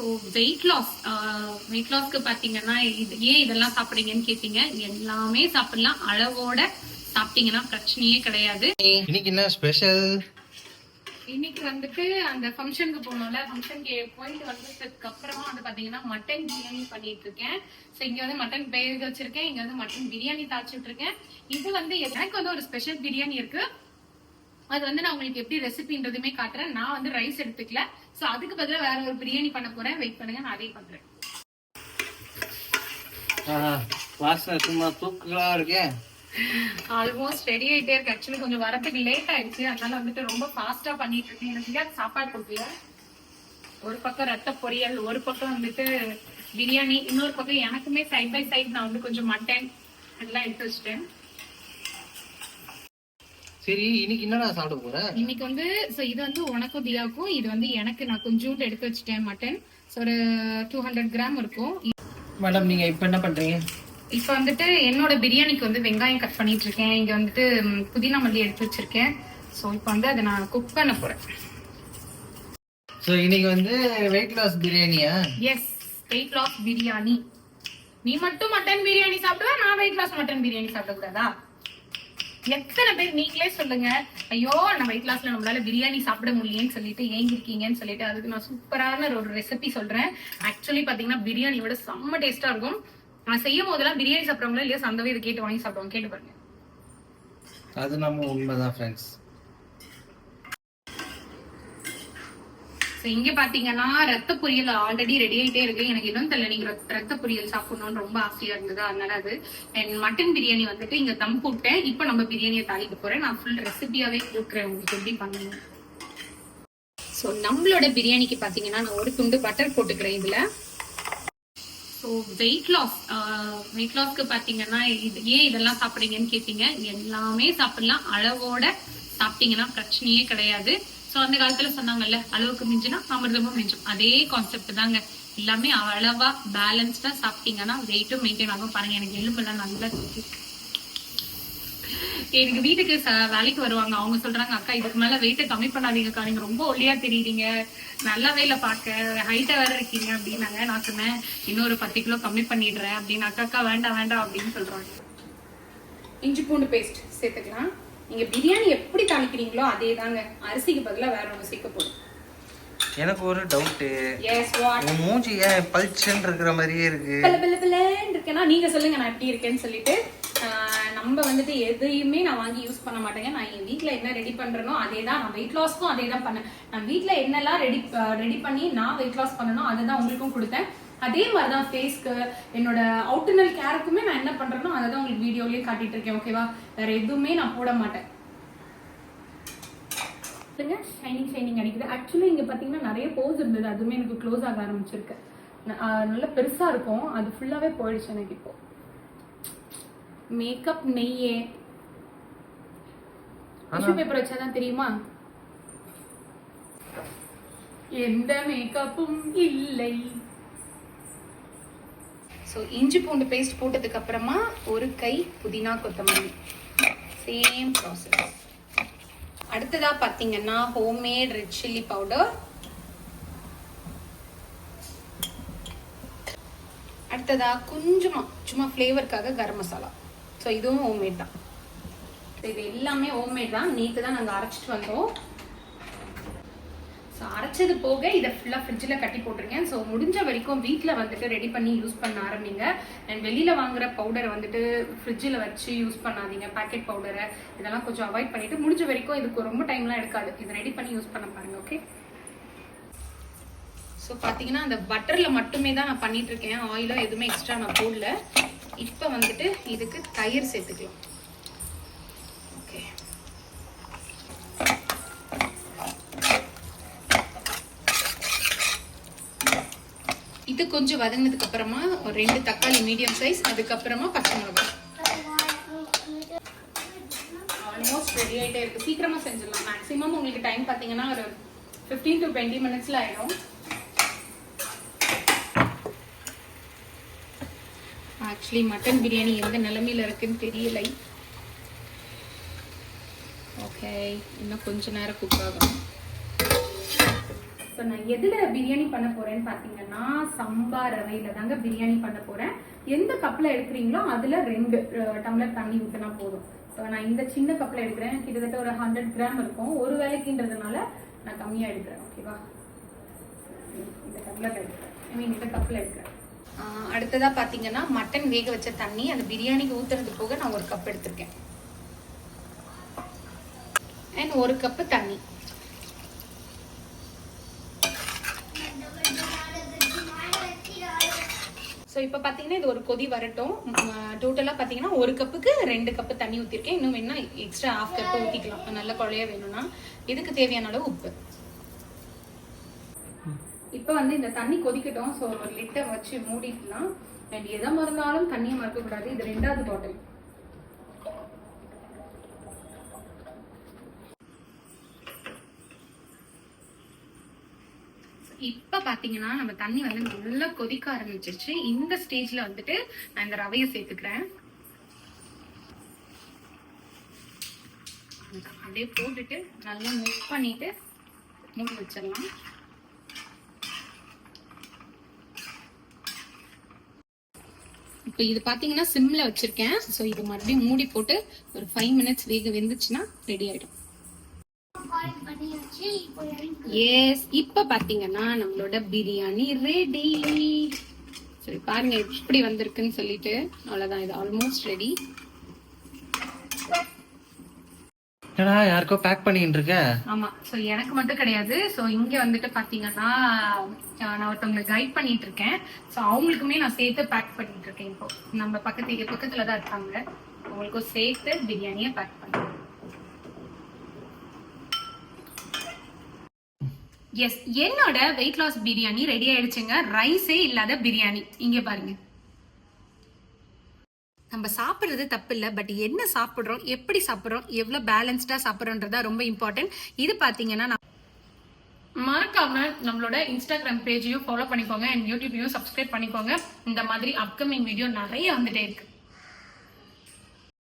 So wait லாஸ்க்கு பார்த்தீங்கன்னா இதெல்லாம் சாப்பிட்றீங்கன்னு கேட்டீங்க. எல்லாமே சாப்பிடலாம், அளவோட சாப்பிட்டீங்கன்னா பிரச்சனையே கிடையாது. இன்னைக்கு என்ன ஸ்பெஷல்? இன்னைக்கு வந்துட்டு அந்த ஃபங்க்ஷனுக்கு போனோம்ல, ஃபங்க்ஷனுக்கு போயிட்டு வந்ததுக்கு அப்புறமா வந்து பாத்தீங்கன்னா மட்டன் பிரியாணி பண்ணிட்டு இருக்கேன். ஸோ இங்க வந்து மட்டன் பேர் வச்சிருக்கேன், இங்க வந்து மட்டன் பிரியாணி தாளிச்சுட்டு இருக்கேன். இது வந்து எனக்கு வந்து ஒரு ஸ்பெஷல் பிரியாணி இருக்கு, அது வந்து நான் உங்களுக்கு எப்படி ரெசிபின்றதுமே காட்டுறேன். நான் வந்து ரைஸ் எடுத்துக்கல, சோ அதுக்கு பதிலாக வேற ஒரு பிரியாணி பண்ண போறேன். வெயிட் பண்ணுங்க, நான் அதே பண்றேன். வாசனை சும்மா தூக்கலா இருக்கேன். ஆல்மோஸ்ட் ரெடி ஆயிட்டே இருக்கு. ஆக்சுவலி கொஞ்சம் வரதுக்கு லேட் ஆயிடுச்சு, அதனால வந்துட்டு ரொம்ப ஃபாஸ்டா பண்ணிட்டு இருக்கேன். எனக்கு சாப்பாடு கொடுக்கல. ஒரு பக்கம் ரத்த பொரியல், ஒரு பக்கம் வந்துட்டு பிரியாணி, இன்னொரு பக்கம் எனக்குமே சைட் பை சைட் நான் வந்து கொஞ்சம் மட்டன் எல்லாம் எடுத்து வச்சுட்டேன். சரி, இன்னைக்கு என்னடா சாப்பிட போற? இன்னைக்கு வந்து இது வந்து உனக்கும் தியாவுக்கும், இது வந்து எனக்கு நான் கொஞ்சோண்டு எடுத்து வச்சுட்டேன் மட்டன். ஒரு 200 கிராம் இருக்கும். மேடம், நீங்க இப்ப என்ன பண்றீங்க? இப்ப வந்துட்டு என்னோட பிரியாணிக்கு வந்து வெங்காயம் கட் பண்ணிட்டு இருக்கேன். இங்க வந்துட்டு புதினா மல்லி எடுத்து வச்சிருக்கேன். சோ இப்ப வந்து அதை நான் குக் பண்ண போறேன். சோ இன்னைக்கு வந்து வெயிட் லாஸ் பிரியாணியா? Yes, weight loss biryani. நீ மட்டும் மட்டன் பிரியாணி சாப்பிடுவா, நான் வெயிட் லாஸ் மட்டன் பிரியாணி சாப்பிட கூடாதா? எத்தனை பேர் நீங்களே சொல்லுங்க, ஐயோ நான் வெயிட் லாஸ்ல நம்மளால பிரியாணி சாப்பிட முடியலன்னு சொல்லிட்டு ஏங்க இருக்கீங்கன்னு சொல்லிட்டு. அதுக்கு நான் சூப்பரான ஒரு ரெசிபி சொல்றேன். ஆக்சுவலி பாத்தீங்கன்னா பிரியாணியோட செம்ம டேஸ்டா இருக்கும். நான் செய்யும் போதெல்லாம் பிரியாணி சாப்பிடுறவங்களா இல்லையா சந்தவே இதை கேட்டு வாங்கி சாப்பிடுவாங்க, கேட்டு பாருங்க. அது நம்ம உண்மைதான் ஃப்ரெண்ட்ஸ். இங்க பாத்தீங்கன்னா ரத்த பொரியல் ஆல்ரெடி ரெடி ஆயிட்டே இருக்கு. எனக்கு இன்னும் தெரியல, நீங்க ரத்த பொரியல் சாப்பிடணும்னு ரொம்ப ஆசையா இருந்தது, அதனால அது. மட்டன் பிரியாணி வந்துட்டு இங்க தம் போட்டேன். இப்ப நம்ம பிரியாணியை தாளிக்க போறேன். நான் ஃபுல் ரெசிபியாவே கொடுக்குறேன் உங்களுக்கு எப்படி பண்ணணும். சோ நம்மளோட பிரியாணிக்கு பாத்தீங்கன்னா நான் ஒரு துண்டு பட்டர் போட்டுக்கிறேன் இதுல. ஸோ வெயிட் லாஸ்க்கு பார்த்தீங்கன்னா இதெல்லாம் சாப்பிட்றீங்கன்னு கேட்டீங்க. எல்லாமே சாப்பிடலாம், அளவோட சாப்பிட்டீங்கன்னா பிரச்சனையே கிடையாது. ஸோ அந்த காலத்துல சொன்னாங்கல்ல, அளவுக்கு மிஞ்சினா அமிர்தமும் மிஞ்சும். அதே கான்செப்ட் தாங்க. எல்லாமே அளவா பேலன்ஸ்டா சாப்பிட்டீங்கன்னா வெயிட்டும் மெயின்டைன் ஆகும். பாருங்க, எனக்கு எலும்பெல்லாம் நல்லா இருக்கு. எனக்கு வீட்டுக்கு வேலைக்கு வருவாங்க, அவங்க சொல்றாங்க, அக்கா இதுக்கு மேல வெயிட்டை கம்மி பண்ணாதீங்கக்கா, நீங்க ரொம்ப ஒல்லியா தெரியுறீங்க, நல்லாவே இல்ல பாக்க, ஹைட்டா வேற இருக்கீங்க அப்படின்னாங்க. நான் சொன்னேன் இன்னொரு 10 கிலோ கம்மி பண்ணிடுறேன் அப்படின்னு. அக்கா வேண்டாம் வேண்டாம் அப்படின்னு சொல்றாங்க. இஞ்சி பூண்டு பேஸ்ட் சேர்த்துக்கலாம். நீங்க பிரியாணி எப்படி தாளிக்கிறீங்களோ அதே தாங்க, அரிசிக்கு பதிலா வேற ஒண்ணு சேர்க்க போதும். எனக்கு ஒரு டவுட். S, what? மூஞ்சி ஏன் பல்ச்சன் இருக்கிற மாதிரியே இருக்கு? பலபலன்னு இருக்கேன்னா நீங்க சொல்லுங்க நான் எப்படி இருக்கேன்னு சொல்லிட்டு. நம்ம வந்துட்டு எதையுமே நான் வாங்கி யூஸ் பண்ண மாட்டேங்க. நான் என் வீட்டுல என்ன ரெடி பண்றேனோ அதே தான். நான் வெயிட் லாஸ்க்கும் அதே தான் பண்ணேன். நான் வீட்டுல என்னெல்லாம் ரெடி பண்ணி நான் வெயிட் லாஸ் பண்ணணும் அதை தான் உங்களுக்கும் கொடுத்தேன். அதே மாதிரிதான் ஃபேஸ்க்கு, என்னோட அவுட்டர்னல் கேருக்குமே நான் என்ன பண்றேனோ அதை தான் உங்களுக்கு வீடியோலயே காட்டிட்டு இருக்கேன். ஓகேவா? வேற எதுவுமே நான் போட மாட்டேன். ஷைனிங் அடிக்குது. ஆக்சுவலி இங்க பாத்தீங்கன்னா நிறைய போஸ் இருந்தது, அதுவுமே எனக்கு க்ளோஸ் ஆக ஆரம்பிச்சிருக்கு. நல்ல பெருசா இருக்கும், அது ஃபுல்லாவே போயிடுச்சு எனக்கு. இப்போ மேக்கப் நெய்யே டிஷ்யூ பேப்பர் வச்சாதான் தெரியுமா, எந்த மேக்கப்பும் இல்லை. ஸோ இஞ்சி பூண்டு பேஸ்ட் போட்டதுக்கு அப்புறமா ஒரு கை புதினா கொத்தமல்லி, சேம் ப்ராசஸ். அடுத்ததா பாத்தீங்கன்னா ஹோம்மேட் ரெட் சில்லி பவுடர். அடுத்ததா கொஞ்சமா சும்மா ஃப்ளேவருக்காக கரம் மசாலா. ஸோ இதுவும் ஹோம்மேட் தான். இது எல்லாமே ஹோம்மேட் தான். நேற்று தான் நாங்கள் அரைச்சிட்டு வந்தோம். ஸோ அரைச்சது போக இதை ஃபுல்லாக ஃப்ரிட்ஜில் கட்டி போட்டிருக்கேன். ஸோ முடிஞ்ச வரைக்கும் வீட்டில் வந்துட்டு ரெடி பண்ணி யூஸ் பண்ண ஆரம்பிங்க. அண்ட் வெளியில் வாங்குற பவுடரை வந்துட்டு ஃப்ரிட்ஜில் வச்சு யூஸ் பண்ணாதீங்க. பேக்கெட் பவுடரை இதெல்லாம் கொஞ்சம் அவாய்ட் பண்ணிட்டு முடிஞ்ச வரைக்கும் இதுக்கு ரொம்ப டைம்லாம் எடுக்காது, இதை ரெடி பண்ணி யூஸ் பண்ண பாருங்க. ஓகே? ஸோ பார்த்தீங்கன்னா அந்த பட்டரில் மட்டுமே தான் நான் பண்ணிட்டு இருக்கேன், ஆயிலோ எதுவுமே எக்ஸ்ட்ரா நான் போடல. இப்போ வந்துட்டு இதுக்கு தயிர் சேர்த்துக்கலாம். ஓகே, இது கொஞ்சம் வதங்கினதுக்கு அப்புறமா ஒரு 2 தக்காளி மீடியம் சைஸ், அதுக்கப்புறமா பச்சை மிளகாய். ஆல்மோஸ்ட் ரெடி ஆகிட்டே இருக்கு. சீக்கிரமா செஞ்சிடலாம். மேக்ஸிமம் உங்களுக்கு டைம் பார்த்தீங்கன்னா ஒரு 15 to 20 minutes ஆயிடும். ஆக்சுவலி மட்டன் பிரியாணி எந்த நிலைமையில இருக்குன்னு தெரியல. ஓகே, இன்னும் கொஞ்ச நேரம் குக் ஆகும். ஸோ நான் எதுல பிரியாணி பண்ண போறேன்னு பாத்தீங்கன்னா சம்பா ரவையில தாங்க பிரியாணி பண்ண போறேன். எந்த கப்ல எடுக்கிறீங்களோ அதுல 2 டம்ளர் தண்ணி ஊத்தினா போதும். ஸோ நான் இந்த சின்ன கப்ல எடுக்கிறேன், கிட்டத்தட்ட ஒரு 100 கிராம் இருக்கும். ஒரு வேலைக்குன்றதுனால நான் கம்மியா எடுக்கிறேன். ஓகேவா, இந்த டம்ளர்ல எடுக்கிறேன், ஐ மீன் இந்த கப்ல எடுக்கிறேன். அடுத்ததா பாத்தீங்கன்னா மட்டன் வேக வச்ச தண்ணி, அந்த பிரியாணிக்கு ஊத்துறது போக நான் 1 கப் எடுத்திருக்கேன். அண்ட் 1 கப் தண்ணி. ஸோ இப்போ பார்த்தீங்கன்னா இது ஒரு கொதி வரட்டும். டோட்டலாக பார்த்தீங்கன்னா 1 கப்புக்கு 2 கப்பு தண்ணி ஊற்றிருக்கேன். இன்னும் வேணா எக்ஸ்ட்ரா 1/2 கப்பு ஊற்றிக்கலாம், நல்ல குழையா வேணும்னா. இதுக்கு தேவையான அளவு உப்பு. இப்போ வந்து இந்த தண்ணி கொதிக்கட்டும். ஸோ ஒரு லிட்டை வச்சு மூடிடலாம். அண்ட் எதை மறந்தாலும் தண்ணியை மறக்கக்கூடாது. இது 2வது பாட்டில். இப்ப பாத்தீங்கன்னா நம்ம தண்ணி வந்து நல்லா கொதிக்க ஆரம்பிச்சிருச்சு. இந்த ஸ்டேஜ்ல வந்துட்டு நான் இந்த ரவையை சேர்த்துக்கிறேன். அப்படியே போட்டுட்டு நல்லா மிக்ஸ் பண்ணிட்டு மூடி வச்சிடலாம். இப்ப இது பாத்தீங்கன்னா சிம்ல வச்சிருக்கேன். ஸோ இது மறுபடியும் மூடி போட்டு ஒரு 5 மினிட்ஸ் வெந்துச்சுன்னா ரெடி ஆயிடும். எஸ், இப்ப பாத்தீங்கன்னா நம்மளோட பிரியாணி ரெடி. சரி பாருங்க எப்படி வந்திருக்குன்னு சொல்லிட்டு. அவ்வளவுதான், இது ஆல்மோஸ்ட் ரெடி. என்னடா யாருக்கோ பேக் பண்ணிட்டு இருக்க? ஆமா, சோ எனக்கு மட்டும் கிடையாது. சோ இங்க வந்துட்டு பாத்தீங்கன்னா நான் ஒருத்தவங்களை கைட் பண்ணிட்டு இருக்கேன். சோ அவங்களுக்குமே நான் சேர்த்து பேக் பண்ணிட்டு இருக்கேன். இப்போ நம்ம பக்கத்துல தான் இருக்காங்க, அவங்களுக்கும் சேர்த்து பிரியாணியை பேக் பண்ணுறேன். எஸ், என்னோட வெயிட் லாஸ் பிரியாணி ரெடி ஆயிடுச்சுங்க. ரைஸே இல்லாத பிரியாணி. இங்க பாருங்க. நம்ம சாப்பிடுறது தப்பு இல்லை, பட் என்ன சாப்பிடுறோம், எப்படி சாப்பிடுறோம், எவ்வளவு பேலன்ஸ்டா சாப்பிடுறோன்றதா ரொம்ப இம்பார்ட்டன்ட். இது பாத்தீங்கன்னா மறக்காம நம்மளோட இன்ஸ்டாகிராம் பேஜையும் ஃபாலோ பண்ணிக்கோங்க, அண்ட் யூடியூபையும் சப்ஸ்கிரைப் பண்ணிக்கோங்க. இந்த மாதிரி அப்கமிங் வீடியோ நிறைய வந்துட்டே இருக்கு.